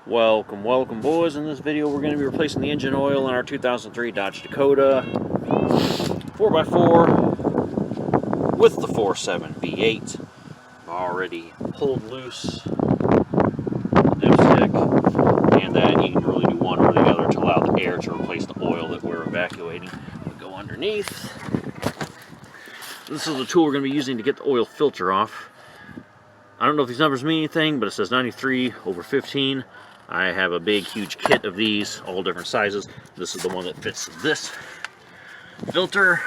Welcome boys. In this video we're going to be replacing the engine oil in our 2003 Dodge Dakota 4x4 with the 4.7 V8. I've already pulled loose the dipstick, and that you can really do one or the other to allow the air to replace the oil that we're evacuating. We'll go underneath. This is the tool we're going to be using to get the oil filter off. I don't know if these numbers mean anything, but it says 93/15. I have a big, huge kit of these, all different sizes. This is the one that fits this filter,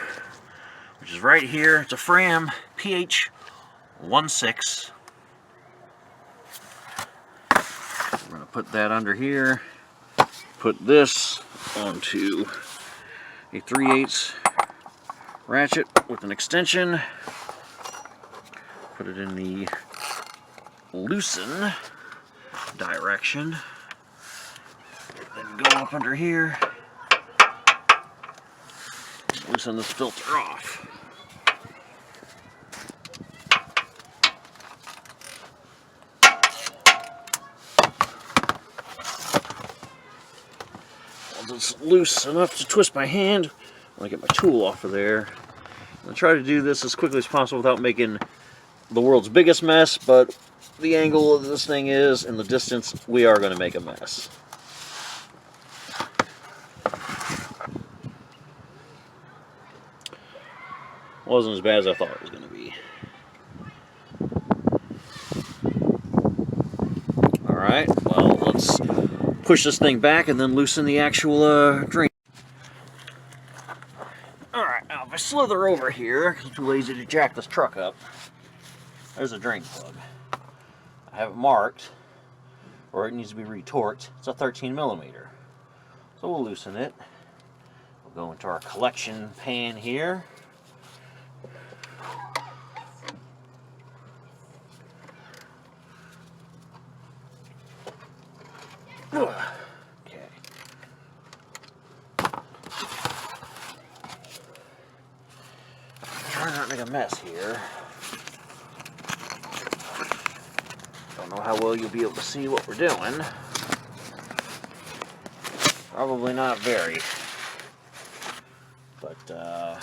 which is right here. It's a Fram PH16. We're going to put that under here. Put this onto a 3/8 ratchet with an extension. Put it in the loosen direction, then go up under here, loosen this filter off. Once it's loose enough to twist my hand, when I get my tool off of there, I'll try to do this as quickly as possible without making the world's biggest mess, but the angle of this thing is, and the distance, we are going to make a mess. Wasn't as bad as I thought it was going to be. Alright, well, let's push this thing back and then loosen the actual drain. Alright, now if I slither over here, because I'm too lazy to jack this truck up, there's a drain plug. I have it marked, or it needs to be retorqued. It's a 13mm. So we'll loosen it. We'll go into our collection pan here. Okay. Try not to make a mess here. Don't know how well you'll be able to see what we're doing. Probably not very. But, I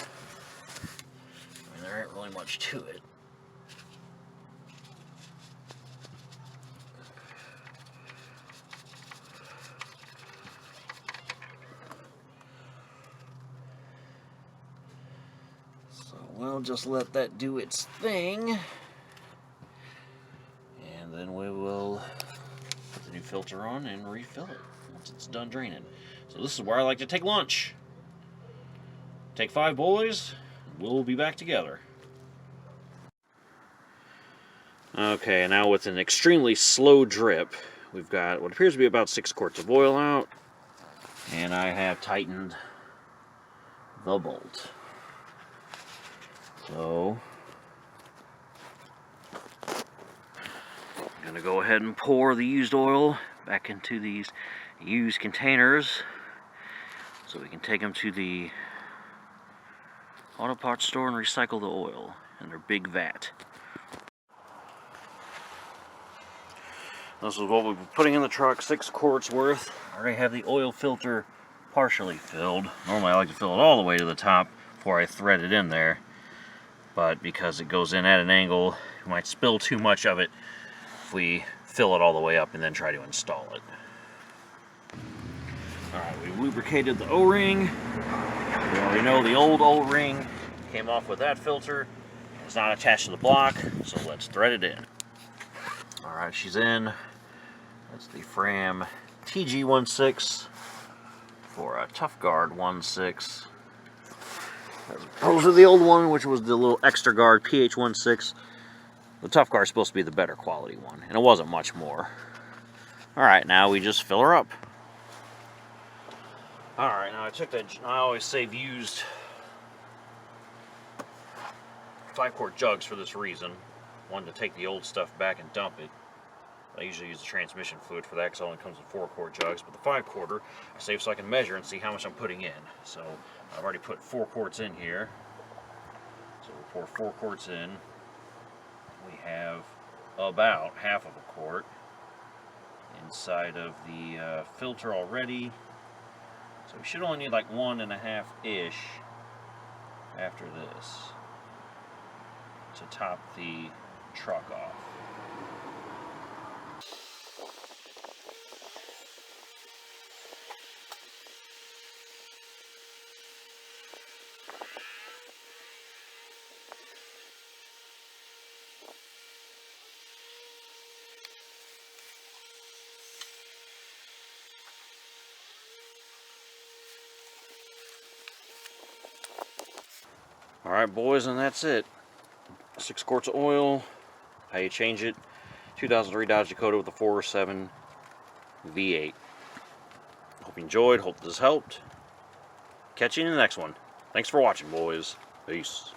mean, there ain't really much to it. So we'll just let that do its thing. And then we will put the new filter on and refill it once it's done draining. So this is where I like to take lunch. Take 5 boys, we'll be back together. Okay, now with an extremely slow drip, we've got what appears to be about 6 quarts of oil out, and I have tightened the bolt. So I'm going to go ahead and pour the used oil back into these used containers so we can take them to the auto parts store and recycle the oil in their big vat. This is what we've been putting in the truck, 6 quarts worth. I already have the oil filter partially filled. Normally I like to fill it all the way to the top before I thread it in there, but because it goes in at an angle, we might spill too much of it if we fill it all the way up and then try to install it. Alright, we've lubricated the O-ring. We already know the old O-ring came off with that filter. It's not attached to the block, so let's thread it in. Alright, she's in. That's the Fram TG16 for a Tough Guard 16. As opposed to the old one, which was the little extra guard PH16. The Tough Guard is supposed to be the better quality one, and it wasn't much more. Alright, now we just fill her up. Alright, now I took that, I always save used 5-quart jugs for this reason. One, to take the old stuff back and dump it. I usually use the transmission fluid for that because it only comes in 4-quart jugs, but the 5-quarter I save so I can measure and see how much I'm putting in. So I've already put 4 quarts in here. So we'll pour 4 quarts in. We have about half of a quart. inside of the filter already. So we should only need like 1.5-ish after this to top the truck off. Alright boys, and that's it. 6 quarts of oil, how you change it. 2003 Dodge Dakota with a 4.7 V8. Hope you enjoyed, hope this helped. Catch you in the next one. Thanks for watching, boys. Peace.